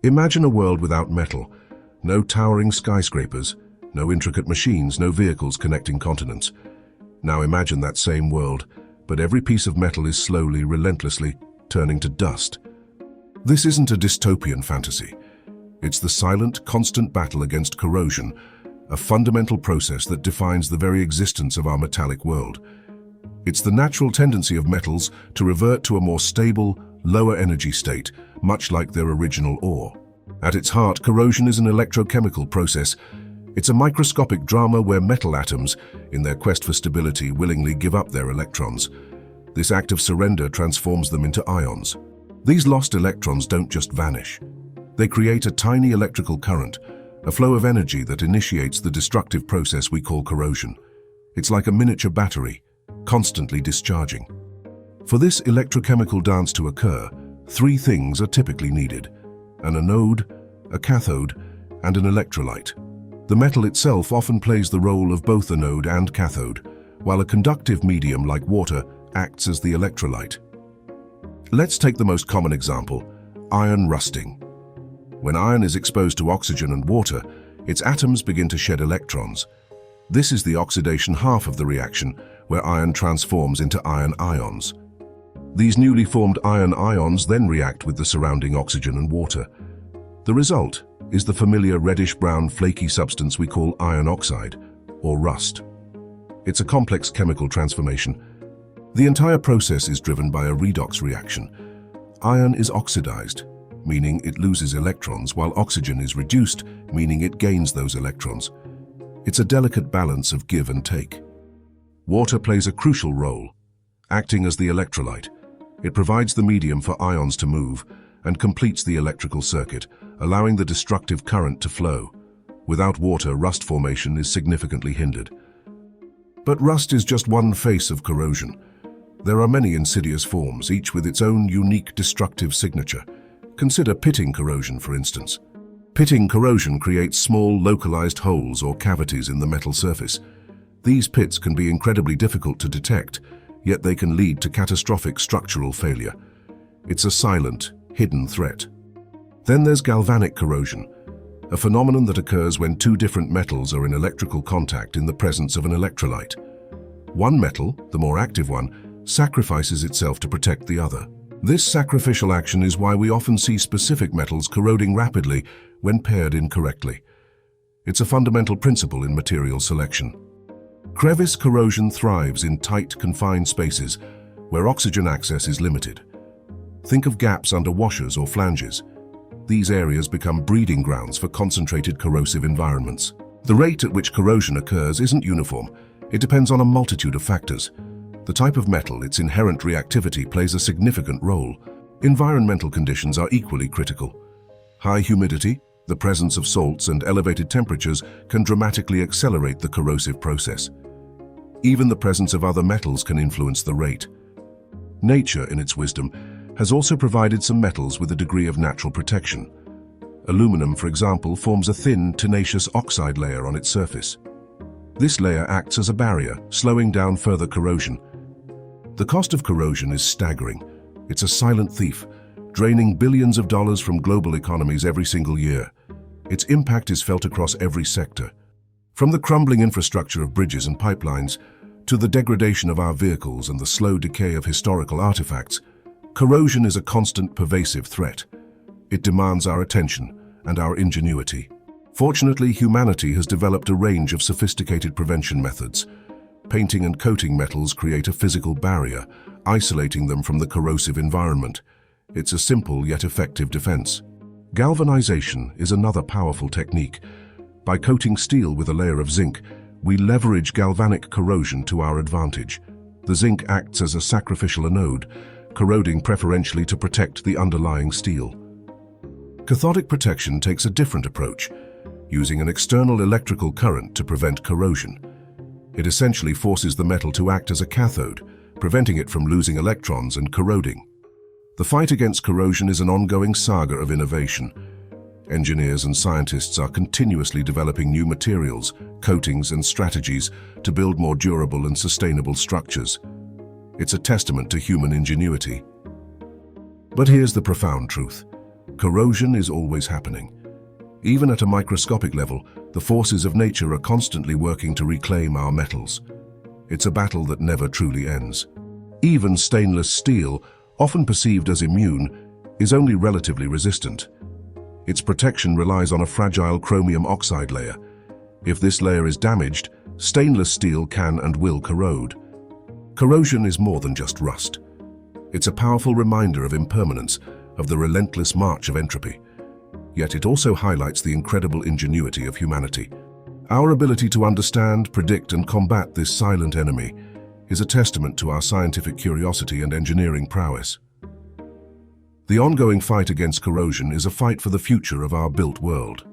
Imagine a world without metal. No towering skyscrapers, no intricate machines, no vehicles connecting continents. Now imagine that same world, but every piece of metal is slowly, relentlessly turning to dust. This isn't a dystopian fantasy. It's the silent, constant battle against corrosion, a fundamental process that defines the very existence of our metallic world. It's the natural tendency of metals to revert to a more stable, lower energy state, much like their original ore. At its heart, corrosion is an electrochemical process. It's a microscopic drama where metal atoms, in their quest for stability, willingly give up their electrons. This act of surrender transforms them into ions. These lost electrons don't just vanish. They create a tiny electrical current, a flow of energy that initiates the destructive process we call corrosion. It's like a miniature battery, constantly discharging. For this electrochemical dance to occur, three things are typically needed: an anode, a cathode, and an electrolyte. The metal itself often plays the role of both anode and cathode, while a conductive medium like water acts as the electrolyte. Let's take the most common example, iron rusting. When iron is exposed to oxygen and water, its atoms begin to shed electrons. This is the oxidation half of the reaction, where iron transforms into iron ions. These newly formed iron ions then react with the surrounding oxygen and water. The result is the familiar reddish-brown flaky substance we call iron oxide, or rust. It's a complex chemical transformation. The entire process is driven by a redox reaction. Iron is oxidized, meaning it loses electrons, while oxygen is reduced, meaning it gains those electrons. It's a delicate balance of give and take. Water plays a crucial role, acting as the electrolyte. It provides the medium for ions to move and completes the electrical circuit, allowing the destructive current to flow. Without water, rust formation is significantly hindered. But rust is just one face of corrosion. There are many insidious forms, each with its own unique destructive signature. Consider pitting corrosion, for instance. Pitting corrosion creates small, localized holes or cavities in the metal surface. These pits can be incredibly difficult to detect, yet they can lead to catastrophic structural failure. It's a silent, hidden threat. Then there's galvanic corrosion, a phenomenon that occurs when two different metals are in electrical contact in the presence of an electrolyte. One metal, the more active one, sacrifices itself to protect the other. This sacrificial action is why we often see specific metals corroding rapidly when paired incorrectly. It's a fundamental principle in material selection. Crevice corrosion thrives in tight, confined spaces where oxygen access is limited. Think of gaps under washers or flanges. These areas become breeding grounds for concentrated corrosive environments. The rate at which corrosion occurs isn't uniform. It depends on a multitude of factors. The type of metal, its inherent reactivity, plays a significant role. Environmental conditions are equally critical. High humidity, the presence of salts, and elevated temperatures can dramatically accelerate the corrosive process. Even the presence of other metals can influence the rate. Nature, in its wisdom, has also provided some metals with a degree of natural protection. Aluminum, for example, forms a thin, tenacious oxide layer on its surface. This layer acts as a barrier, slowing down further corrosion. The cost of corrosion is staggering. It's a silent thief, draining billions of dollars from global economies every single year. Its impact is felt across every sector. From the crumbling infrastructure of bridges and pipelines to the degradation of our vehicles and the slow decay of historical artifacts, corrosion is a constant, pervasive threat. It demands our attention and our ingenuity. Fortunately, humanity has developed a range of sophisticated prevention methods. Painting and coating metals create a physical barrier, isolating them from the corrosive environment. It's a simple yet effective defense. Galvanization is another powerful technique. By coating steel with a layer of zinc, we leverage galvanic corrosion to our advantage. The zinc acts as a sacrificial anode, corroding preferentially to protect the underlying steel. Cathodic protection takes a different approach, using an external electrical current to prevent corrosion. It essentially forces the metal to act as a cathode, preventing it from losing electrons and corroding. The fight against corrosion is an ongoing saga of innovation. Engineers and scientists are continuously developing new materials, coatings, and strategies to build more durable and sustainable structures. It's a testament to human ingenuity. But here's the profound truth. Corrosion is always happening. Even at a microscopic level, the forces of nature are constantly working to reclaim our metals. It's a battle that never truly ends. Even stainless steel, often perceived as immune, is only relatively resistant. Its protection relies on a fragile chromium oxide layer. If this layer is damaged, stainless steel can and will corrode. Corrosion is more than just rust. It's a powerful reminder of impermanence, of the relentless march of entropy. Yet it also highlights the incredible ingenuity of humanity. Our ability to understand, predict, and combat this silent enemy is a testament to our scientific curiosity and engineering prowess. The ongoing fight against corrosion is a fight for the future of our built world.